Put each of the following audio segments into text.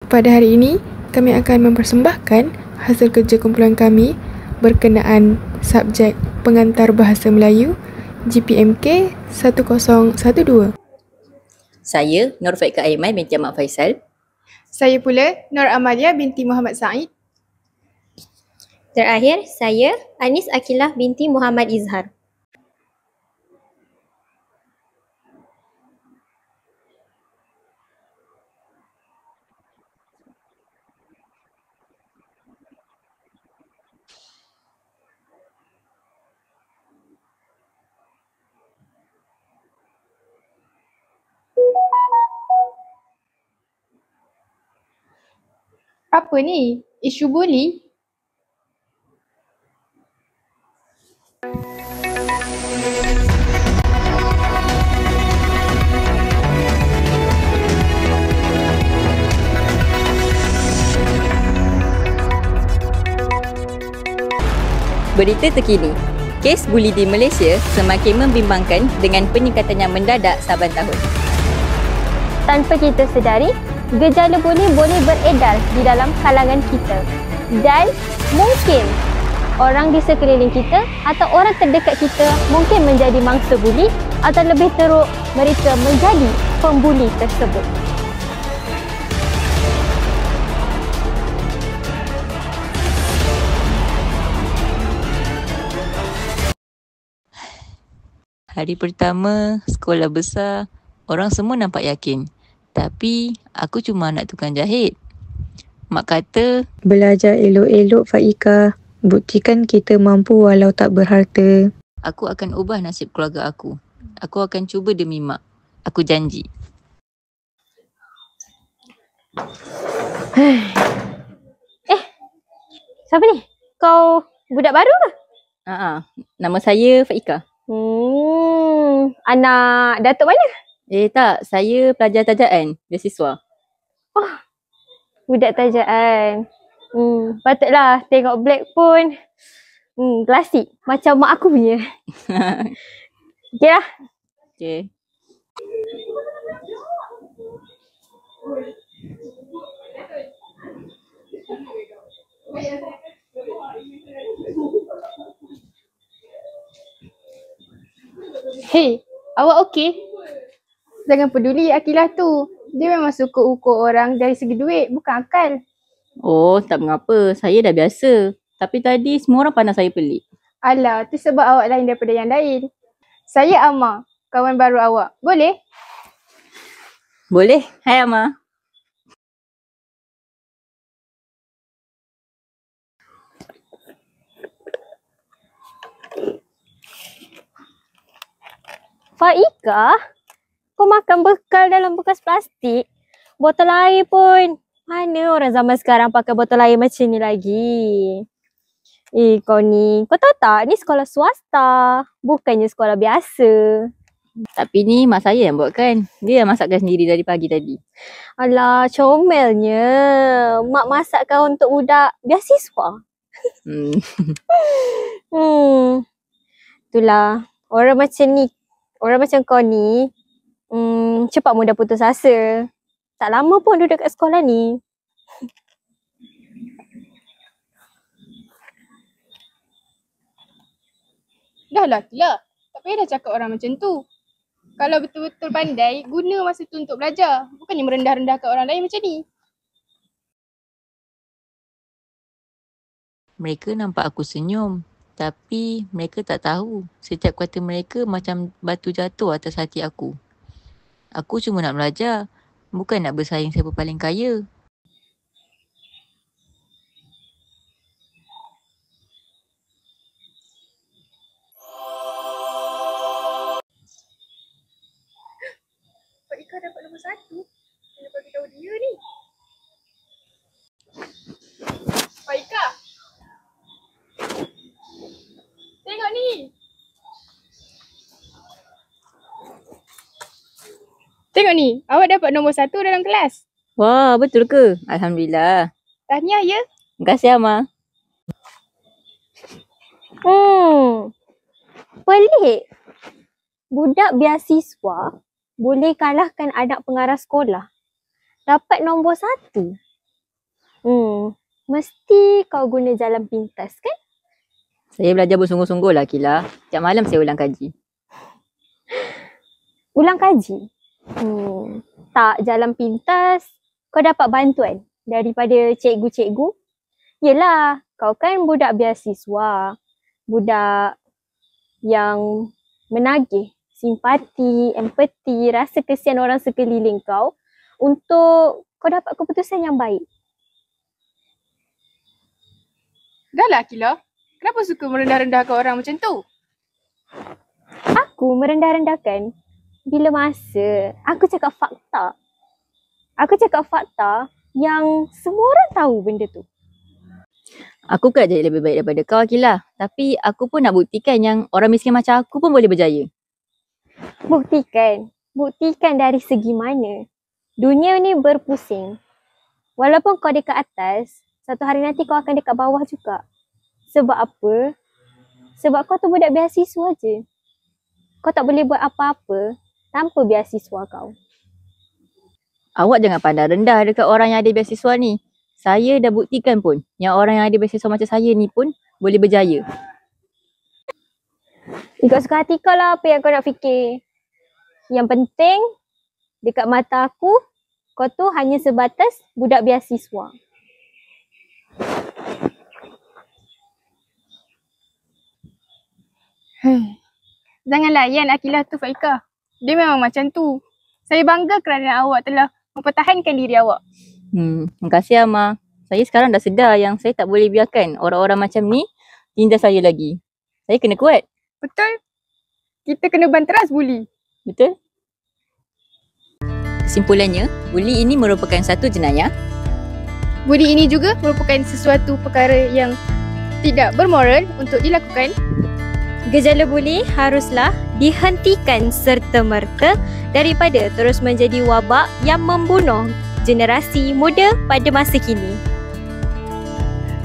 Pada hari ini, kami akan mempersembahkan hasil kerja kumpulan kami berkenaan subjek Pengantar Bahasa Melayu GPMK 1012. Saya Nur Faika Aiman binti Ahmad Faisal. Saya pula Nur Amalia binti Muhammad Said. Terakhir, saya Anis Akilah binti Muhammad Izhar. Apa ni? Isu buli? Berita terkini. Kes buli di Malaysia semakin membimbangkan dengan peningkatan yang mendadak saban tahun. Tanpa kita sedari, gejala buli boleh beredar di dalam kalangan kita. Dan mungkin orang di sekeliling kita atau orang terdekat kita mungkin menjadi mangsa buli atau lebih teruk, mereka menjadi pembuli tersebut. Hari pertama sekolah besar, orang semua nampak yakin. Tapi aku cuma anak tukang jahit. Mak kata, belajar elok-elok Faika. Buktikan kita mampu walau tak berharta. aku akan ubah nasib keluarga aku. Aku akan cuba demi mak. Aku janji. Siapa ni? Kau budak baru ke? Nama saya Faika. Anak Datuk mana? Tak, saya pelajar tajaan, beasiswa. Budak tajaan. Patutlah tengok Black pun. Klasik. Macam mak aku punya. Okey lah. Okay. Hei, awak okey? Jangan peduli Akilah tu. Dia memang suka ukur orang dari segi duit, bukan akal. Oh, tak mengapa. Saya dah biasa. Tapi tadi semua orang pandang saya pelik. Alah, tu sebab awak lain daripada yang lain. Saya Amar, kawan baru awak. Boleh? Boleh? Hai Amar. Faika, kau makan bekal dalam bekas plastik? Botol air pun. Mana orang zaman sekarang pakai botol air macam ni lagi? Kau ni, kau tahu tak? Ni sekolah swasta. Bukannya sekolah biasa. Tapi ni mak saya yang buatkan. Dia yang masakkan sendiri dari pagi tadi. Alah, comelnya. Mak masakkan untuk budak beasiswa. Itulah. Orang macam ni, orang macam kau ni, cepat mudah putus asa. Tak lama pun duduk kat sekolah ni. Dah lah, tak payah dah cakap orang macam tu. Kalau betul-betul pandai, guna masa tu untuk belajar. Bukannya merendah-rendahkan orang lain macam ni. Mereka nampak aku senyum. Tapi mereka tak tahu. Setiap kata mereka macam batu jatuh atas hati aku. Aku cuma nak belajar. Bukan nak bersaing siapa paling kaya. Faika dapat nombor 1. Kena bagi tahu dia ni. Faika! Tengok ni! Tengok ni, awak dapat nombor 1 dalam kelas. Wah, betul ke? Alhamdulillah. Tahniah ya. Terima kasih Amar. Pelik. Budak beasiswa boleh kalahkan anak pengarah sekolah. Dapat nombor 1. Mesti kau guna jalan pintas kan? Saya belajar bersungguh-sungguh lah Akila. Setiap malam saya ulang kaji. Ulang kaji? Tak, jalan pintas kau dapat bantuan daripada cikgu-cikgu. Yelah, kau kan budak beasiswa. Budak yang menagih simpati, empati, rasa kesian orang sekeliling kau untuk kau dapat keputusan yang baik. Dah lah Akila, kenapa suka merendah-rendahkan orang macam tu? Aku merendah-rendahkan? Bila masa? Aku cakap fakta. Aku cakap fakta yang semua orang tahu benda tu. Aku kan jadi lebih baik daripada kau Akila. Tapi aku pun nak buktikan yang orang miskin macam aku pun boleh berjaya. Buktikan? Buktikan dari segi mana? Dunia ni berpusing. Walaupun kau dekat atas, satu hari nanti kau akan dekat bawah juga. Sebab apa? Sebab kau tu budak beasiswa je. Kau tak boleh buat apa-apa tanpa beasiswa kau. Awak jangan pandang rendah dekat orang yang ada beasiswa ni. Saya dah buktikan pun yang orang yang ada beasiswa macam saya ni pun boleh berjaya. Ikut suka hati kau lah apa yang kau nak fikir. Yang penting, dekat mata aku, kau tu hanya sebatas budak beasiswa. Jangan layan Akila tu Faika. Dia memang macam tu. Saya bangga kerana awak telah mempertahankan diri awak. Terima kasih Amma. Saya sekarang dah sedar yang saya tak boleh biarkan orang-orang macam ni tindas saya lagi. Saya kena kuat. Betul? Kita kena banteras buli. Betul? Kesimpulannya, buli ini merupakan satu jenayah. Buli ini juga merupakan sesuatu perkara yang tidak bermoral untuk dilakukan. Gejala buli haruslah dihentikan serta-merta daripada terus menjadi wabak yang membunuh generasi muda pada masa kini.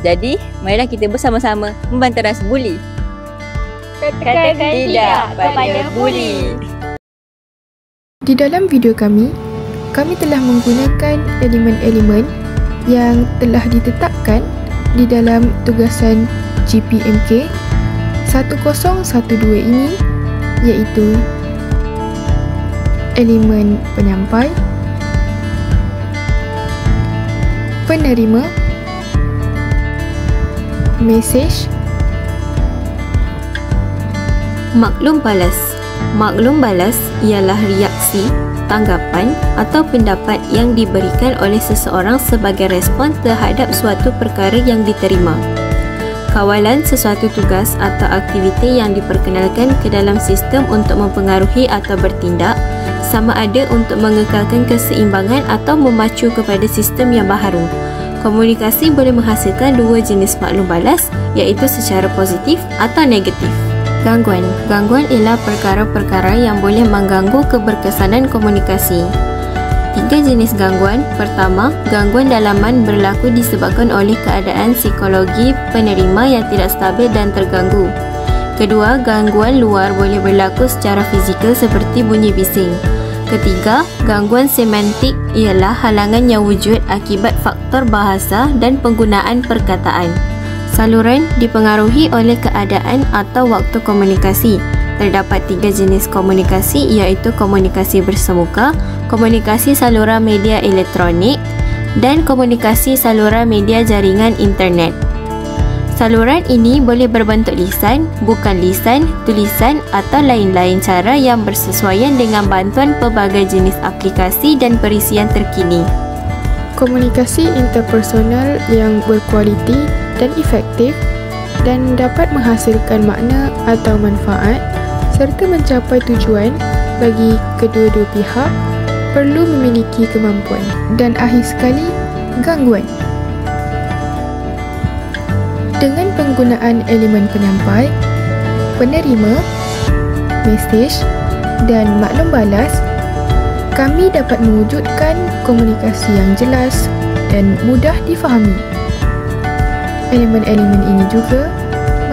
Jadi, marilah kita bersama-sama membanteras buli. Katakan tidak kepada buli. Di dalam video kami telah menggunakan elemen-elemen yang telah ditetapkan di dalam tugasan GPMK 1012 ini, iaitu elemen penyampai, penerima, mesej, maklum balas. Maklum balas ialah reaksi, tanggapan atau pendapat yang diberikan oleh seseorang sebagai respon terhadap suatu perkara yang diterima. Kawalan sesuatu tugas atau aktiviti yang diperkenalkan ke dalam sistem untuk mempengaruhi atau bertindak, sama ada untuk mengekalkan keseimbangan atau memacu kepada sistem yang baharu. Komunikasi boleh menghasilkan dua jenis maklum balas, iaitu secara positif atau negatif. Gangguan. Gangguan ialah perkara-perkara yang boleh mengganggu keberkesanan komunikasi. Tiga jenis gangguan. Pertama, gangguan dalaman berlaku disebabkan oleh keadaan psikologi penerima yang tidak stabil dan terganggu. Kedua, gangguan luar boleh berlaku secara fizikal seperti bunyi bising. Ketiga, gangguan semantik ialah halangan yang wujud akibat faktor bahasa dan penggunaan perkataan. Saluran dipengaruhi oleh keadaan atau waktu komunikasi. Terdapat tiga jenis komunikasi, iaitu komunikasi bersemuka, komunikasi saluran media elektronik dan komunikasi saluran media jaringan internet. Saluran ini boleh berbentuk lisan, bukan lisan, tulisan atau lain-lain cara yang bersesuaian dengan bantuan pelbagai jenis aplikasi dan perisian terkini. Komunikasi interpersonal yang berkualiti dan efektif dan dapat menghasilkan makna atau manfaat serta mencapai tujuan bagi kedua-dua pihak perlu memiliki kemampuan. Dan akhir sekali, gangguan. Dengan penggunaan elemen penyampai, penerima, mesej dan maklum balas, kami dapat mewujudkan komunikasi yang jelas dan mudah difahami. Elemen-elemen ini juga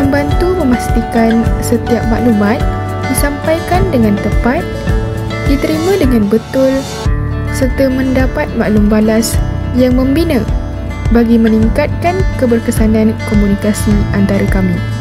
membantu memastikan setiap maklumat disampaikan dengan tepat, diterima dengan betul serta mendapat maklum balas yang membina. bagi meningkatkan keberkesanan komunikasi antara kami.